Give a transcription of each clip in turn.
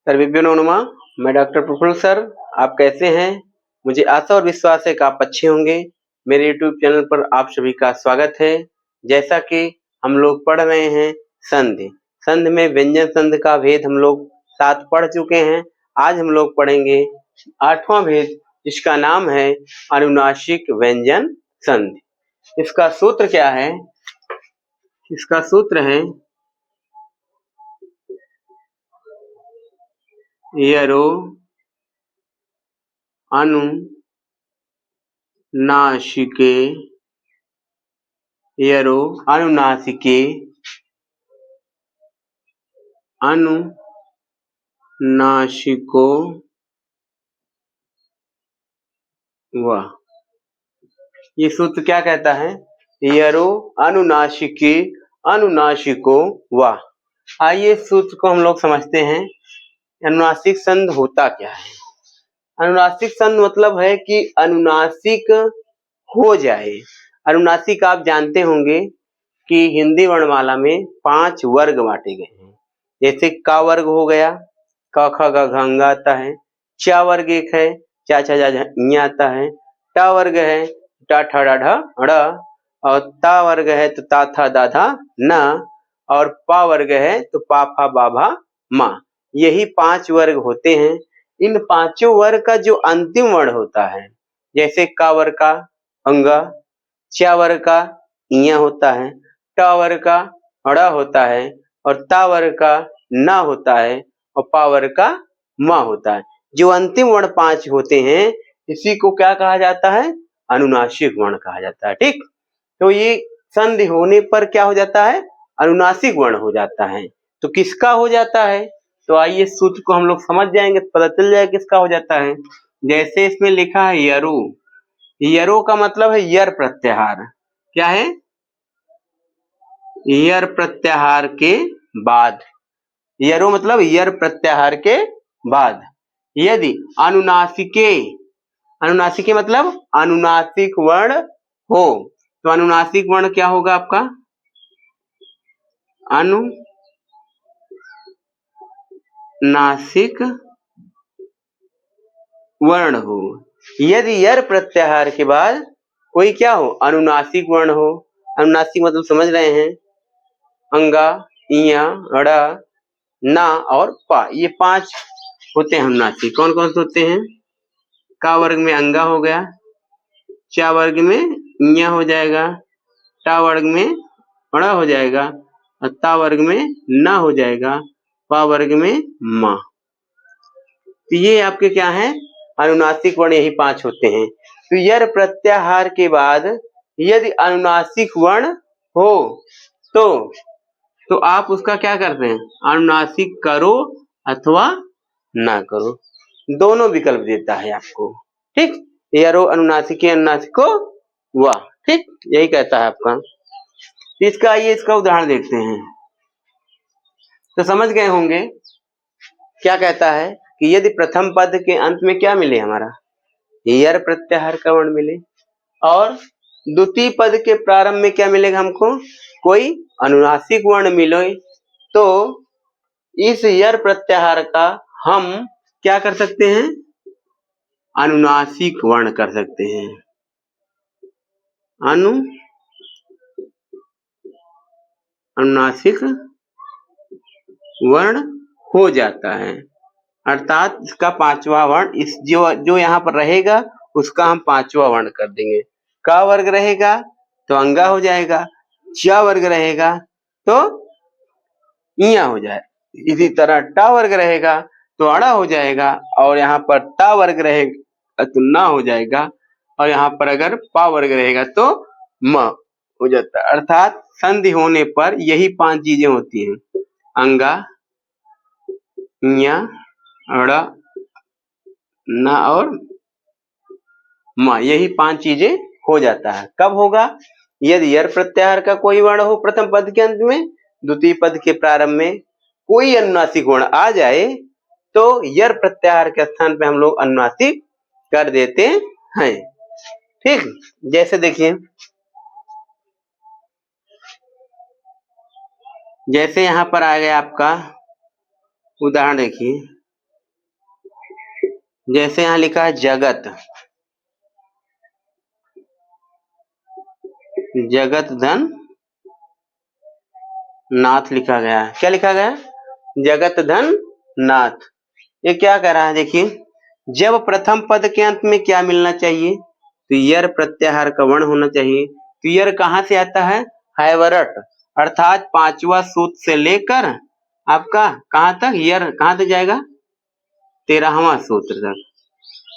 सर्वेभ्यो नमो नमः। मैं doctor Praful sir. आप कैसे हैं? मुझे आशा और विश्वास है कि आप अच्छे होंगे। मेरे यूट्यूब चैनल पर आप सभी का स्वागत है। जैसा कि हम लोग पढ़ रहे हैं संधि। संधि में व्यंजन संधि का भेद हम लोग 7 पढ़ चुके हैं। आज हम लोग पढ़ेंगे 8वां भेद, जिसका नाम है अनुनासिक व्यंजन संधि। इसका सूत्र क्या है? इसका सूत्र है यरो अनुनासिके यरो अनुनासिके अनुनासिको व। ये सूत्र क्या कहता है? यरो अनुनासिके अनुनासिको व। आइए सूत्र को हम लोग समझते हैं। अनुनासिक संधि होता क्या है? अनुनासिक संधि मतलब है कि अनुनासिक हो जाए। अनुनासिक आप जानते होंगे कि हिंदी वर्णमाला में 5 वर्ग बांटे गए हैं। जैसे का वर्ग हो गया, क ख ग घ अंग आता है। चा वर्ग एक है, चा छा जा झ ञ आता है। टा वर्ग है, टा ठा डा ढ ड़। और ता वर्ग है तो ता था दा धा न। और पा वर्ग है तो पा फा बा भा मा। यही 5 वर्ग होते हैं। इन पांचों वर्ग का जो अंतिम वर्ण होता है, जैसे का वर्ग का अंग, चा वर्ग का इया होता है, टा वर्ग का ड़ होता है, और ता वर्ग का ना होता है, और पा वर्ग का मा होता है। जो अंतिम वर्ण 5 होते हैं, इसी को क्या कहा जाता है? अनुनासिक वर्ण कहा जाता है। ठीक, तो ये संधि होने पर क्या हो जाता है? अनुनासिक वर्ण हो जाता है। तो किसका हो जाता है? तो आइए सूत्र को हम लोग समझ जाएंगे तो पता चल जाएगा किसका हो जाता है। जैसे इसमें लिखा है यरु। यरो का मतलब है यर प्रत्याहार। क्या है? यर प्रत्याहार के बाद। यरो मतलब यर प्रत्याहार के बाद। यदि अनुनासिके, अनुनासिके मतलब अनुनासिक वर्ण हो, तो अनुनासिक वर्ण क्या होगा आपका? अनुनासिक वर्ण हो। यदि यर प्रत्याहार के बाद कोई क्या हो? अनुनासिक वर्ण हो। अनुनासिक मतलब समझ रहे हैं, अंगा, इया, अड़ा, ना और पा, ये 5 होते हैं अनुनासिक। कौन कौन से होते हैं? का वर्ग में अंगा हो गया, चा वर्ग में इया हो जाएगा, टा वर्ग में अड़ा हो जाएगा, और ता वर्ग में ना हो जाएगा, पा वर्ग में मा। तो ये आपके क्या हैं? अनुनासिक वर्ण यही 5 होते हैं। तो यर प्रत्याहार के बाद यदि अनुनासिक वर्ण हो तो आप उसका क्या करते हैं? अनुनासिक करो अथवा ना करो, दोनों विकल्प देता है आपको। ठीक, यरो अनुनासिके अनुनासिको व। ठीक, यही कहता है आपका। इसका आइए इसका उदाहरण देखते हैं। तो समझ गए होंगे क्या कहता है कि यदि प्रथम पद के अंत में क्या मिले? हमारा यर प्रत्याहार का वर्ण मिले, और द्वितीय पद के प्रारंभ में क्या मिलेगा हमको? कोई अनुनासिक वर्ण मिले, तो इस यर प्रत्याहार का हम क्या कर सकते हैं? अनुनासिक वर्ण कर सकते हैं। अनुनासिक वर्ण हो जाता है, अर्थात इसका 5वां वर्ण, इस जो यहाँ पर रहेगा उसका हम 5वां वर्ण कर देंगे। का वर्ग रहेगा तो अंगा हो जाएगा, चा वर्ग रहेगा तो इया हो जाए, इसी तरह टा वर्ग रहेगा तो अड़ा हो जाएगा, और यहाँ पर ता वर्ग रहेगा तो ना हो जाएगा, और यहाँ पर अगर पा वर्ग रहेगा तो म हो जाता है। अर्थात संधि होने पर यही 5 चीजें होती हैं, अंगा, ञ, अड़ा, ना और मा, यही 5 चीजें हो जाता है। कब होगा? यदि यर प्रत्याहार का कोई वर्ण हो प्रथम पद के अंत में, द्वितीय पद के प्रारंभ में कोई अनुनासिक वर्ण आ जाए, तो यर प्रत्याहार के स्थान पे हम लोग अनुनासिक कर देते हैं। ठीक, जैसे देखिए, जैसे यहाँ पर आ गया आपका उदाहरण, देखिए जैसे यहाँ लिखा है जगत, जगत धन नाथ लिखा गया है। क्या लिखा गया है? जगत धन नाथ। ये क्या कह रहा है देखिए, जब प्रथम पद के अंत में क्या मिलना चाहिए, तो यर प्रत्याहार का वर्ण होना चाहिए। तो यर कहाँ से आता है? हैवरट, अर्थात पांचवा सूत्र से लेकर आपका कहाँ तक, यर कहाँ तक जाएगा? 13वां सूत्र तक,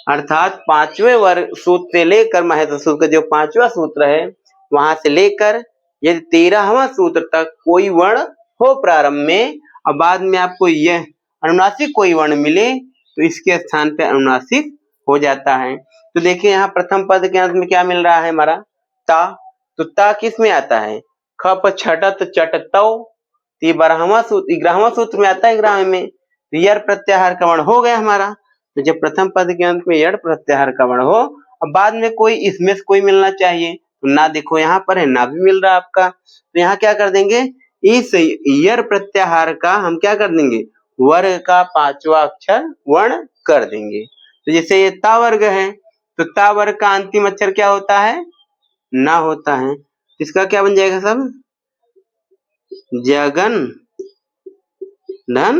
अर्थात पांचवें वर्ग सूत्र से लेकर महत्व सूत्र का जो पांचवा सूत्र है वहां से लेकर यदि 13वां सूत्र तक कोई वर्ण हो प्रारंभ में और बाद में आपको यह अनुनासिक कोई वर्ण मिले तो इसके स्थान पे अनुनासिक हो जाता है। तो देखिए यहाँ प्रथम पद के अंत में क्या मिल रहा है हमारा? ता। तो ता किस में आता है? खप छटत चटतौ, ये 12वां सूत्र 11वां सूत्र में आता है 11वें में। तो यर प्रत्याहार का वर्ण हो गया हमारा। तो जब प्रथम पद के अंत में यड़ प्रत्याहार का वर्ण हो और बाद में कोई इसमें से कोई मिलना चाहिए, तो ना देखो यहाँ पर है, ना भी मिल रहा आपका। तो यहाँ क्या कर देंगे, इस यर प्रत्याहार का हम क्या कर देंगे, वर्ग का पांचवा अक्षर वर्ण कर देंगे। तो जैसे ये ता वर्ग है तो ता वर्ग का अंतिम अक्षर क्या होता है? ना होता है। इसका क्या बन जाएगा सब? जगन धन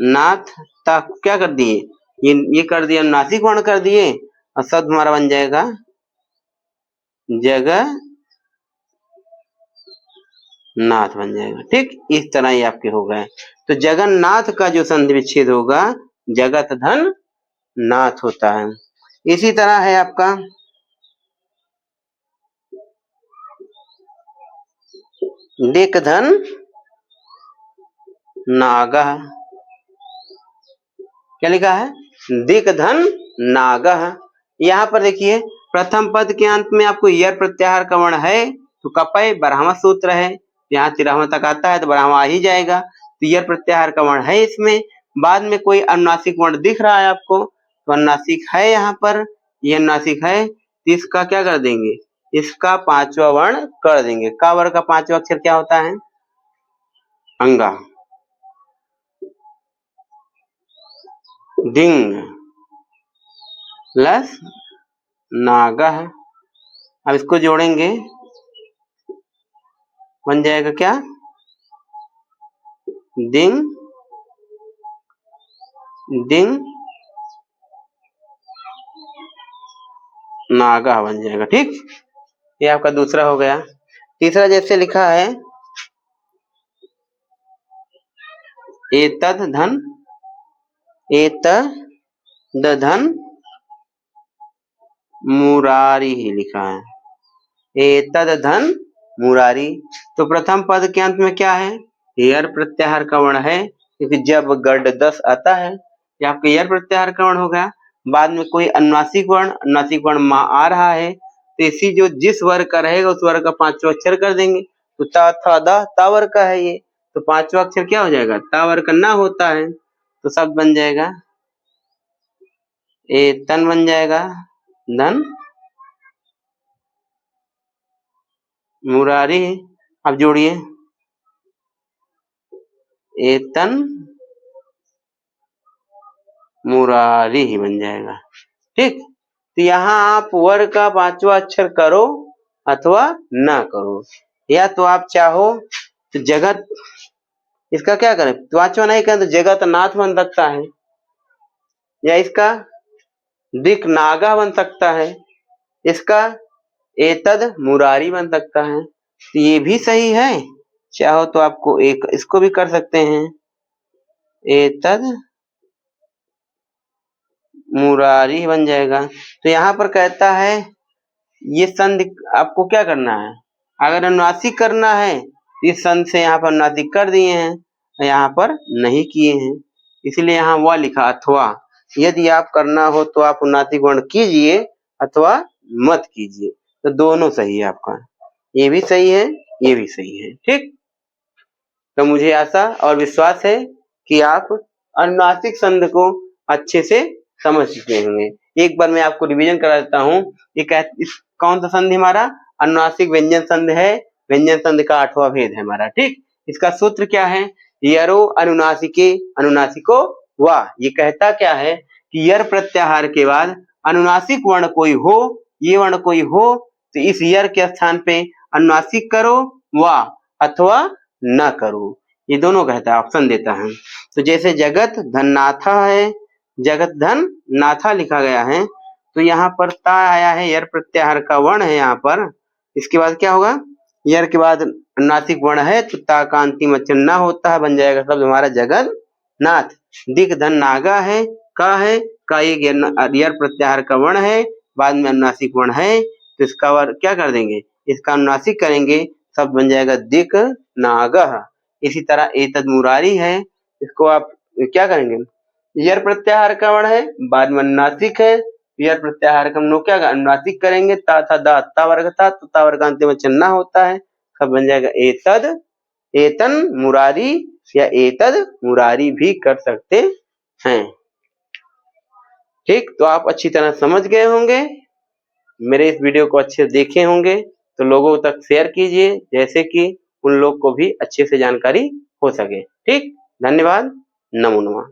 नाथ। ता क्या कर दिए, ये कर दिया नासिक वर्ण कर दिए और शब्द हमारा बन जाएगा जगन्नाथ बन जाएगा। ठीक, इस तरह ये आपके हो गए। तो जगन्नाथ का जो संधि विच्छेद होगा जगत धन नाथ होता है। इसी तरह है आपका दिक धन नागह। क्या लिखा है? दिक धन नागह। यहाँ पर देखिए प्रथम पद के अंत में आपको यर प्रत्याहार का वर्ण है तो कपय 12वां सूत्र है, यहाँ 13वां तक आता है तो 12वां आ ही जाएगा। तो यर प्रत्याहार का वर्ण है इसमें, बाद में कोई अनुनासिक वर्ण दिख रहा है आपको तो अनुनासिक है यहाँ पर, ये अनुनासिक है तो इसका क्या कर देंगे, इसका पांचवा वर्ण कर देंगे। का वर्ग का पांचवा अक्षर क्या होता है? अंगा। दिंग प्लस नागह। अब इसको जोड़ेंगे बन जाएगा क्या? दिंग दिंग नागा बन जाएगा। ठीक, ये आपका दूसरा हो गया। तीसरा जैसे लिखा है एतद धन, एतद धन मुरारी ही लिखा है, एतद धन मुरारी। तो प्रथम पद के अंत में क्या है? यर प्रत्याहार का वर्ण है, क्योंकि जब गढ़ 10 आता है ये आपका यर प्रत्याहार का वर्ण हो गया। बाद में कोई अनुनासिक वर्ण मा आ रहा है तो इसी जो जिस वर्ग का रहेगा उस वर्ग का पांचवा अक्षर कर देंगे। तो ता था दा ता वर्ग का है ये, तो पांचवा अक्षर क्या हो जाएगा? ता वर्ग का ना होता है तो शब्द बन जाएगा ए तन बन जाएगा धन मुरारी। अब जोड़िए एतन मुरारी ही बन जाएगा। ठीक, तो यहाँ आप वर्ग का पांचवा अक्षर करो अथवा ना करो, या तो आप चाहो तो जगत, इसका क्या करें, पांचवा नहीं करें तो जगत नाथ बन सकता है, या इसका दिक नागा बन सकता है, इसका एतद मुरारी बन सकता है। तो ये भी सही है, चाहो तो आपको एक इसको भी कर सकते हैं एतद मुरारी बन जाएगा। तो यहाँ पर कहता है ये संधि आपको क्या करना है, अगर अनुनासिक करना है तो इस संधि से यहाँ पर अनुनासिक कर दिए हैं, यहाँ पर नहीं किए हैं, इसलिए यहाँ वह लिखा अथवा। यदि आप करना हो तो आप अनुनासिक वर्ण कीजिए अथवा मत कीजिए, तो दोनों सही है आपका, ये भी सही है ये भी सही है। ठीक, तो मुझे आशा और विश्वास है कि आप अनुनासिक संधि को अच्छे से समझ चुके होंगे। एक बार मैं आपको रिवीजन करा देता हूँ। ये कौन सा संधि हमारा? अनुनासिक व्यंजन संधि है, व्यंजन संधि का 8वां भेद है हमारा। ठीक, इसका सूत्र क्या है? यरो अनुनासिके अनुनासिको वाह। ये कहता क्या है कि यर प्रत्याहार के बाद अनुनासिक वर्ण कोई हो, ये वर्ण कोई हो तो इस यर के स्थान पे अनुनासिक करो वा अथवा न करो, ये दोनों कहता है, ऑप्शन देता है। तो जैसे जगत धननाथा है, जगत धन नाथा लिखा गया है, तो यहाँ पर ता आया है, यर प्रत्याहार का वर्ण है यहाँ पर। इसके बाद क्या होगा, यर के बाद अनुनासिक वर्ण है तो ता का अंतिम अक्षर न होता है, बन जाएगा शब्द हमारा जगत नाथ। दिक धन नागा है, का है, का एक यर प्रत्याहार का वर्ण है, बाद में अनुनासिक वर्ण है, तो इसका वर्ण क्या कर देंगे, इसका अनुनासिक करेंगे, शब्द बन जाएगा दिक नागह। इसी तरह एतद मुरारी है, इसको आप क्या करेंगे, यर प्रत्याहार का वर्ण है, बाद में अनुनासिक है, यर प्रत्याहार का हम लोग क्या अनुनासिक करेंगे, ता था दा ता वर्ग था, तो ता वर्ग अंतिम अक्षर न होता है, सब बन जाएगा एतद, एतन मुरारी या एतद मुरारी भी कर सकते हैं। ठीक, तो आप अच्छी तरह समझ गए होंगे, मेरे इस वीडियो को अच्छे से देखे होंगे, तो लोगों तक शेयर कीजिए, जैसे कि उन लोग को भी अच्छे से जानकारी हो सके। ठीक, धन्यवाद, नमो नमः।